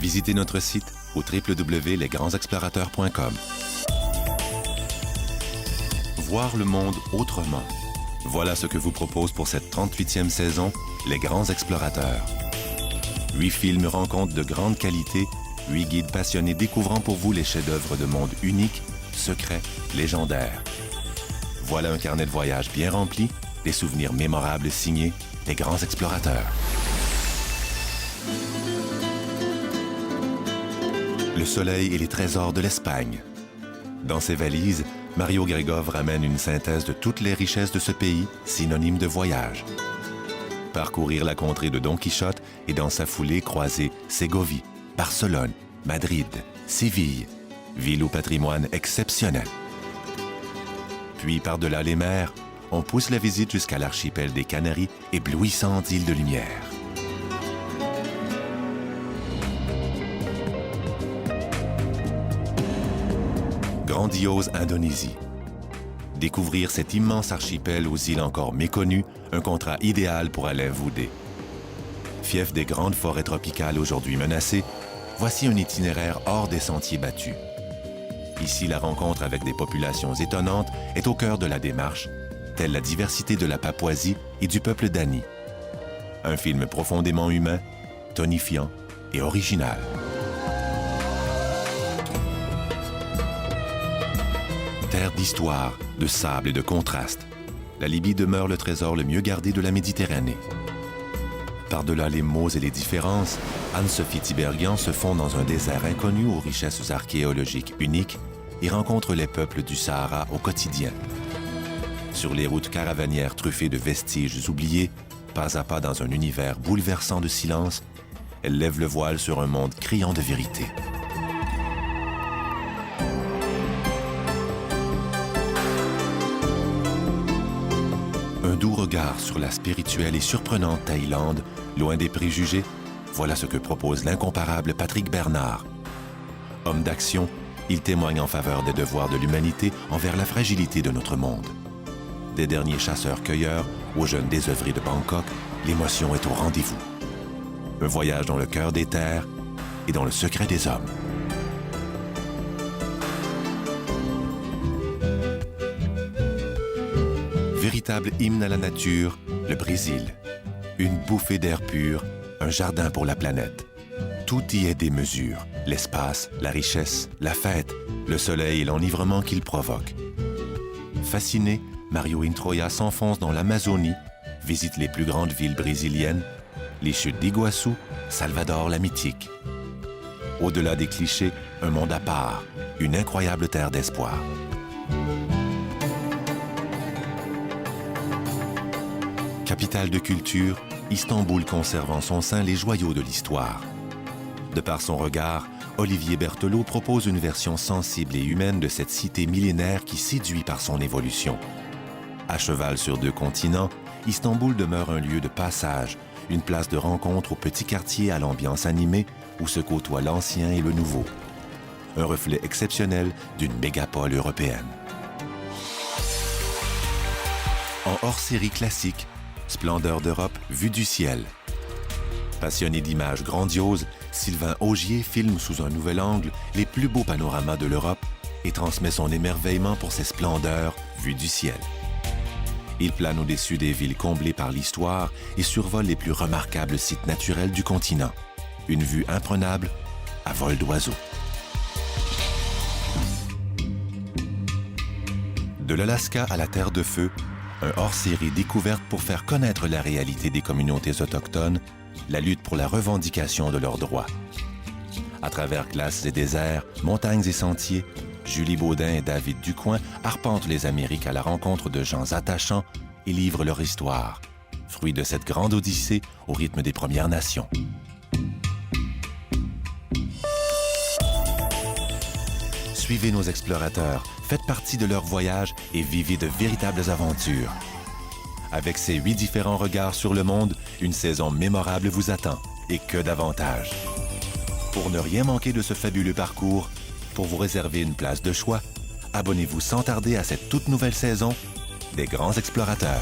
Visitez notre site au www.lesgrandsexplorateurs.com. Voir le monde autrement. Voilà ce que vous propose pour cette 38e saison, Les Grands Explorateurs. 8 films rencontres de grande qualité, 8 guides passionnés découvrant pour vous les chefs-d'œuvre de mondes uniques, secrets, légendaires. Voilà un carnet de voyage bien rempli, des souvenirs mémorables signés Les Grands Explorateurs. Le soleil et les trésors de l'Espagne. Dans ses valises, Mario Gregov ramène une synthèse de toutes les richesses de ce pays, synonyme de voyage. Parcourir la contrée de Don Quichotte et dans sa foulée croiser Ségovie, Barcelone, Madrid, Séville, ville au patrimoine exceptionnel. Puis par-delà les mers, on pousse la visite jusqu'à l'archipel des Canaries, éblouissante île de lumière. Grandiose Indonésie. Découvrir cet immense archipel aux îles encore méconnues, un contrat idéal pour Alain Voudé. Fief des grandes forêts tropicales aujourd'hui menacées, voici un itinéraire hors des sentiers battus. Ici, la rencontre avec des populations étonnantes est au cœur de la démarche, telle la diversité de la Papouasie et du peuple dani. Un film profondément humain, tonifiant et original. Terre d'histoire, de sable et de contraste, la Libye demeure le trésor le mieux gardé de la Méditerranée. Par-delà les mots et les différences, Anne-Sophie Tiberghien se fond dans un désert inconnu aux richesses archéologiques uniques et rencontre les peuples du Sahara au quotidien. Sur les routes caravanières truffées de vestiges oubliés, pas à pas dans un univers bouleversant de silence, elle lève le voile sur un monde criant de vérité. Un doux regard sur la spirituelle et surprenante Thaïlande, loin des préjugés, voilà ce que propose l'incomparable Patrick Bernard. Homme d'action, il témoigne en faveur des devoirs de l'humanité envers la fragilité de notre monde. Des derniers chasseurs-cueilleurs aux jeunes désœuvrés de Bangkok, l'émotion est au rendez-vous. Un voyage dans le cœur des terres et dans le secret des hommes. Véritable hymne à la nature, le Brésil. Une bouffée d'air pur, un jardin pour la planète. Tout y est démesure. L'espace, la richesse, la fête, le soleil et l'enivrement qu'il provoque. Fasciné, Mario Introia s'enfonce dans l'Amazonie, visite les plus grandes villes brésiliennes, les chutes d'Iguassou, Salvador la mythique. Au-delà des clichés, un monde à part, une incroyable terre d'espoir. Capitale de culture, Istanbul conserve en son sein les joyaux de l'histoire. De par son regard, Olivier Berthelot propose une version sensible et humaine de cette cité millénaire qui séduit par son évolution. À cheval sur 2 continents, Istanbul demeure un lieu de passage, une place de rencontre au petit quartier à l'ambiance animée où se côtoient l'ancien et le nouveau. Un reflet exceptionnel d'une mégapole européenne. En hors-série classique, Splendeur d'Europe vue du ciel. Passionné d'images grandioses, Sylvain Augier filme sous un nouvel angle les plus beaux panoramas de l'Europe et transmet son émerveillement pour ces splendeurs vues du ciel. Il plane au-dessus des villes comblées par l'histoire et survole les plus remarquables sites naturels du continent. Une vue imprenable à vol d'oiseau. De l'Alaska à la Terre de Feu, un hors-série découverte pour faire connaître la réalité des communautés autochtones, la lutte pour la revendication de leurs droits. À travers glaces et déserts, montagnes et sentiers, Julie Baudin et David Ducoing arpentent les Amériques à la rencontre de gens attachants et livrent leur histoire, fruit de cette grande odyssée au rythme des Premières Nations. Suivez nos explorateurs, faites partie de leur voyage et vivez de véritables aventures. Avec ses 8 différents regards sur le monde, une saison mémorable vous attend, et que d'avantages. Pour ne rien manquer de ce fabuleux parcours, pour vous réserver une place de choix, abonnez-vous sans tarder à cette toute nouvelle saison des Grands Explorateurs.